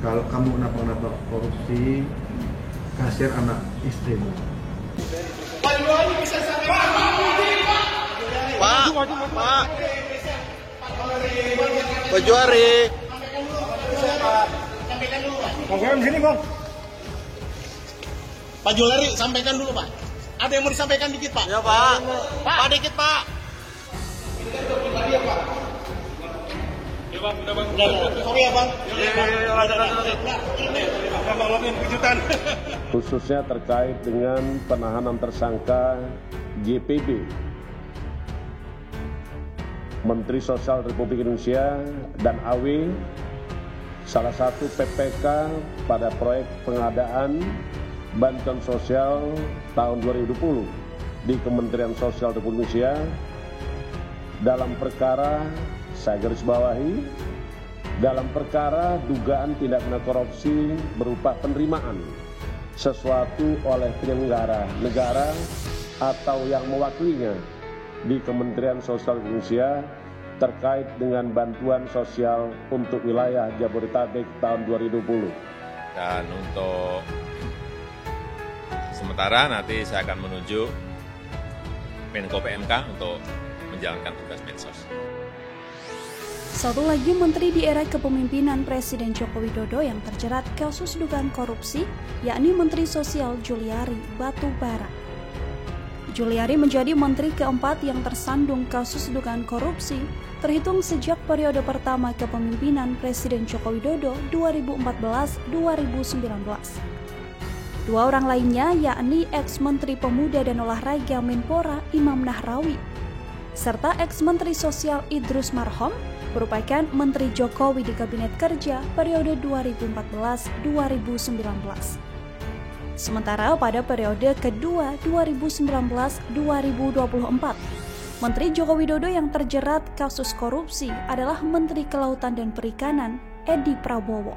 kalau kamu kenapa-kenapa korupsi, kasihan anak istrimu. Pak Juari. Bang, sini bang. Pak Juari, sampaikan dulu Pak. Ada yang mau disampaikan dikit Pak? Ya Pak. Pak dikit Pak. Ini kan untuk pribadi ya Pak. Ya Bang, udah Bang. Sorry ya Bang. Kejutan. Khususnya terkait dengan penahanan tersangka GPB, Menteri Sosial Republik Indonesia, dan AW, salah satu PPK pada proyek pengadaan bantuan sosial tahun 2020 di Kementerian Sosial Republik Indonesia dalam perkara, saya garis bawahi, dalam perkara dugaan tindak pidana korupsi berupa penerimaan sesuatu oleh penyelenggara negara atau yang mewakilinya di Kementerian Sosial Indonesia terkait dengan bantuan sosial untuk wilayah Jabodetabek tahun 2020. Dan untuk sementara nanti saya akan menunjuk Menko PMK untuk menjalankan tugas Mensos. Satu lagi menteri di era kepemimpinan Presiden Joko Widodo yang terjerat kasus dugaan korupsi, yakni Menteri Sosial Juliari Batubara. Juliari menjadi menteri keempat yang tersandung kasus dugaan korupsi terhitung sejak periode pertama kepemimpinan Presiden Joko Widodo 2014-2019. Dua orang lainnya yakni ex-Menteri Pemuda dan Olahraga Menpora Imam Nahrawi, serta ex-Menteri Sosial Idrus Marham merupakan Menteri Jokowi di Kabinet Kerja periode 2014-2019. Sementara pada periode kedua 2019-2024, Menteri Joko Widodo yang terjerat kasus korupsi adalah Menteri Kelautan dan Perikanan Edi Prabowo.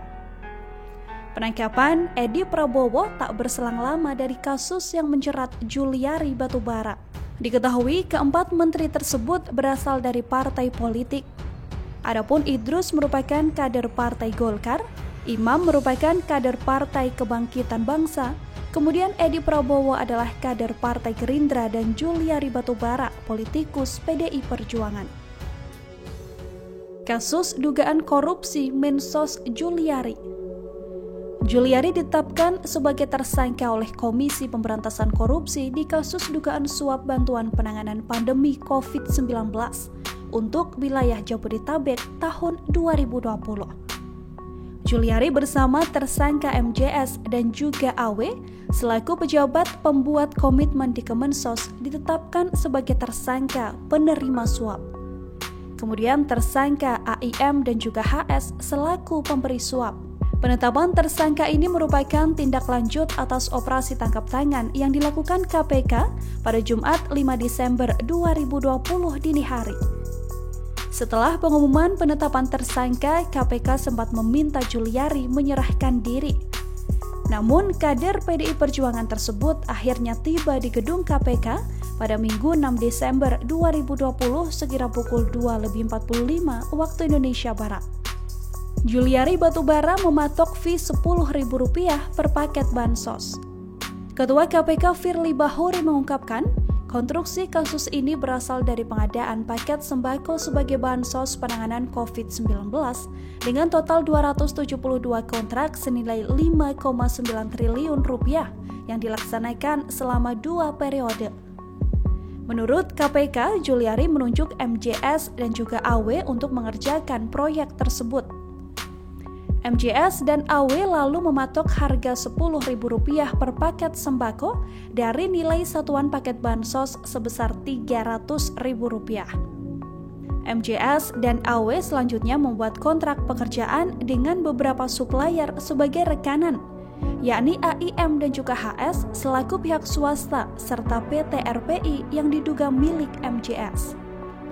Penangkapan Edi Prabowo tak berselang lama dari kasus yang menjerat Juliari Batubara. Diketahui keempat menteri tersebut berasal dari partai politik. Adapun Idrus merupakan kader Partai Golkar, Imam merupakan kader Partai Kebangkitan Bangsa, kemudian Edi Prabowo adalah kader Partai Gerindra dan Juliari Batubara, politikus PDI Perjuangan. Kasus dugaan korupsi Mensos Juliari. Juliari ditetapkan sebagai tersangka oleh Komisi Pemberantasan Korupsi di kasus dugaan suap bantuan penanganan pandemi COVID-19 untuk wilayah Jabodetabek tahun 2020. Juliari bersama tersangka MJS dan juga AW selaku pejabat pembuat komitmen di Kemensos ditetapkan sebagai tersangka penerima suap. Kemudian tersangka AIM dan juga HS selaku pemberi suap. Penetapan tersangka ini merupakan tindak lanjut atas operasi tangkap tangan yang dilakukan KPK pada Jumat 5 Desember 2020 dini hari. Setelah pengumuman penetapan tersangka, KPK sempat meminta Juliari menyerahkan diri. Namun, kader PDI Perjuangan tersebut akhirnya tiba di gedung KPK pada Minggu 6 Desember 2020 sekira pukul 2.45 waktu Indonesia Barat. Juliari Batubara mematok fee Rp10.000 per paket bansos. Ketua KPK Firly Bahuri mengungkapkan, konstruksi kasus ini berasal dari pengadaan paket sembako sebagai bansos penanganan COVID-19 dengan total 272 kontrak senilai Rp5,9 triliun yang dilaksanakan selama 2 periode. Menurut KPK, Juliari menunjuk MJS dan juga AW untuk mengerjakan proyek tersebut. MJS dan AW lalu mematok harga Rp10.000 per paket sembako dari nilai satuan paket bansos sebesar Rp300.000. MJS dan AW selanjutnya membuat kontrak pekerjaan dengan beberapa supplier sebagai rekanan, yakni AIM dan juga HS selaku pihak swasta serta PT RPI yang diduga milik MJS.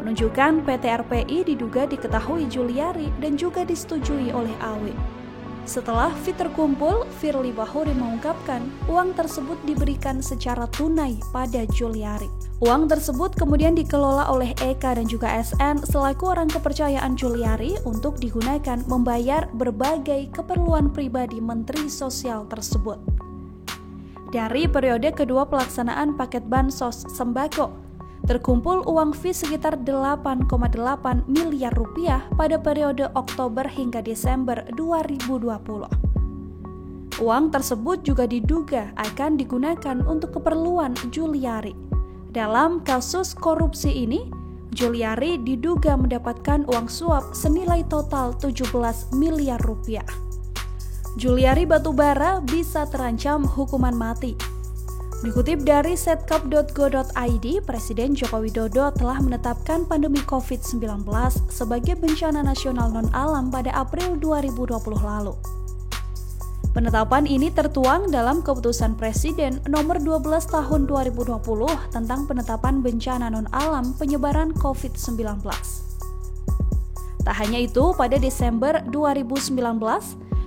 Penunjukan PT RPI diduga diketahui Juliari dan juga disetujui oleh AW. Setelah fee terkumpul, Firly Bahuri mengungkapkan uang tersebut diberikan secara tunai pada Juliari. Uang tersebut kemudian dikelola oleh Eka dan juga SN selaku orang kepercayaan Juliari untuk digunakan membayar berbagai keperluan pribadi Menteri Sosial tersebut. Dari periode kedua pelaksanaan paket bansos sembako, terkumpul uang fee sekitar 8,8 miliar rupiah pada periode Oktober hingga Desember 2020. Uang tersebut juga diduga akan digunakan untuk keperluan Juliari. Dalam kasus korupsi ini, Juliari diduga mendapatkan uang suap senilai total 17 miliar rupiah. Juliari Batubara bisa terancam hukuman mati. Dikutip dari setkap.go.id, Presiden Joko Widodo telah menetapkan pandemi COVID-19 sebagai bencana nasional non-alam pada April 2020 lalu. Penetapan ini tertuang dalam Keputusan Presiden Nomor 12 Tahun 2020 tentang penetapan bencana non-alam penyebaran COVID-19. Tak hanya itu, pada Desember 2019,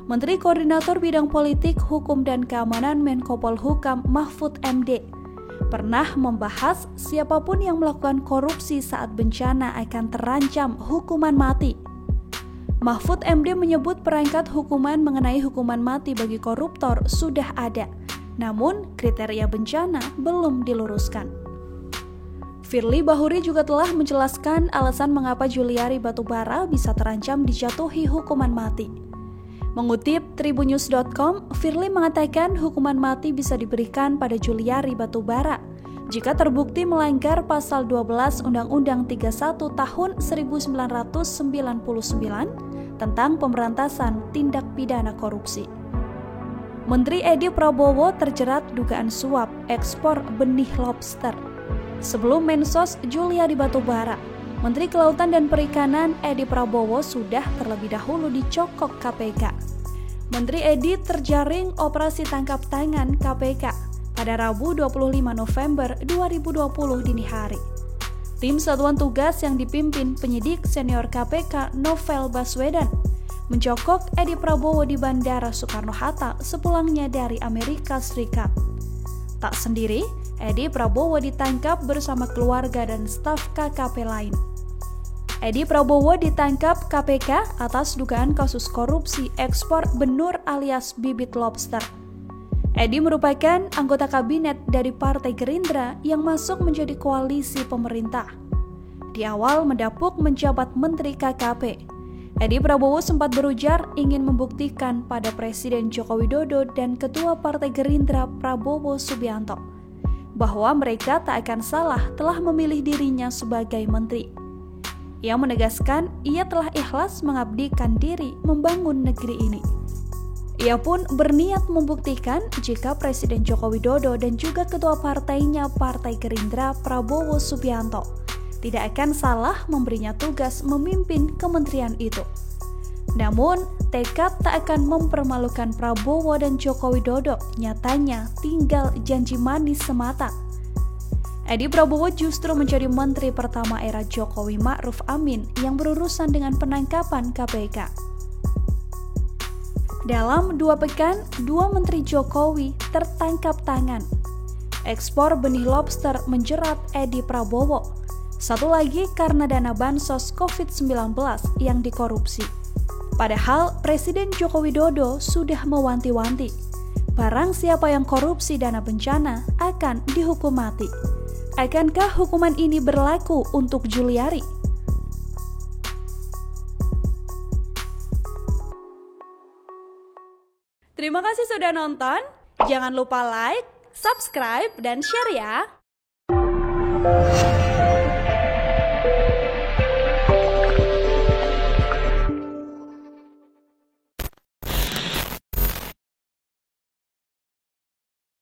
Menteri Koordinator Bidang Politik, Hukum dan Keamanan Menko Polhukam Mahfud MD pernah membahas siapapun yang melakukan korupsi saat bencana akan terancam hukuman mati. Mahfud MD menyebut perangkat hukuman mengenai hukuman mati bagi koruptor sudah ada, namun kriteria bencana belum diluruskan. Firly Bahuri juga telah menjelaskan alasan mengapa Juliari Batubara bisa terancam dijatuhi hukuman mati. Mengutip tribunnews.com, Firly mengatakan hukuman mati bisa diberikan pada Juliari Batubara jika terbukti melanggar pasal 12 Undang-Undang 31 tahun 1999 tentang pemberantasan tindak pidana korupsi. Menteri Edi Prabowo terjerat dugaan suap ekspor benih lobster. Sebelum Mensos Juliari Batubara, Menteri Kelautan dan Perikanan Edi Prabowo sudah terlebih dahulu dicokok KPK. Menteri Edi terjaring operasi tangkap tangan KPK pada Rabu 25 November 2020 dini hari. Tim Satuan Tugas yang dipimpin penyidik senior KPK Novel Baswedan mencokok Edi Prabowo di Bandara Soekarno-Hatta sepulangnya dari Amerika Serikat. Tak sendiri, Edi Prabowo ditangkap bersama keluarga dan staf KKP lain. Edi Prabowo ditangkap KPK atas dugaan kasus korupsi ekspor benur alias bibit lobster. Edi merupakan anggota kabinet dari Partai Gerindra yang masuk menjadi koalisi pemerintah. Di awal mendapuk menjabat Menteri KKP, Edi Prabowo sempat berujar ingin membuktikan pada Presiden Joko Widodo dan Ketua Partai Gerindra Prabowo Subianto bahwa mereka tak akan salah telah memilih dirinya sebagai menteri. Ia menegaskan ia telah ikhlas mengabdikan diri membangun negeri ini. Ia pun berniat membuktikan jika Presiden Joko Widodo dan juga ketua partainya Partai Gerindra Prabowo Subianto tidak akan salah memberinya tugas memimpin kementerian itu. Namun, tekad tak akan mempermalukan Prabowo dan Joko Widodo nyatanya tinggal janji manis semata. Edi Prabowo justru menjadi menteri pertama era Jokowi Ma'ruf Amin yang berurusan dengan penangkapan KPK. Dalam 2 pekan, 2 menteri Jokowi tertangkap tangan. Ekspor benih lobster menjerat Edi Prabowo. Satu lagi karena dana bansos COVID-19 yang dikorupsi. Padahal Presiden Joko Widodo sudah mewanti-wanti, barang siapa yang korupsi dana bencana akan dihukum mati. Akankah hukuman ini berlaku untuk Juliari? Terima kasih sudah nonton. Jangan lupa like, subscribe, dan share ya.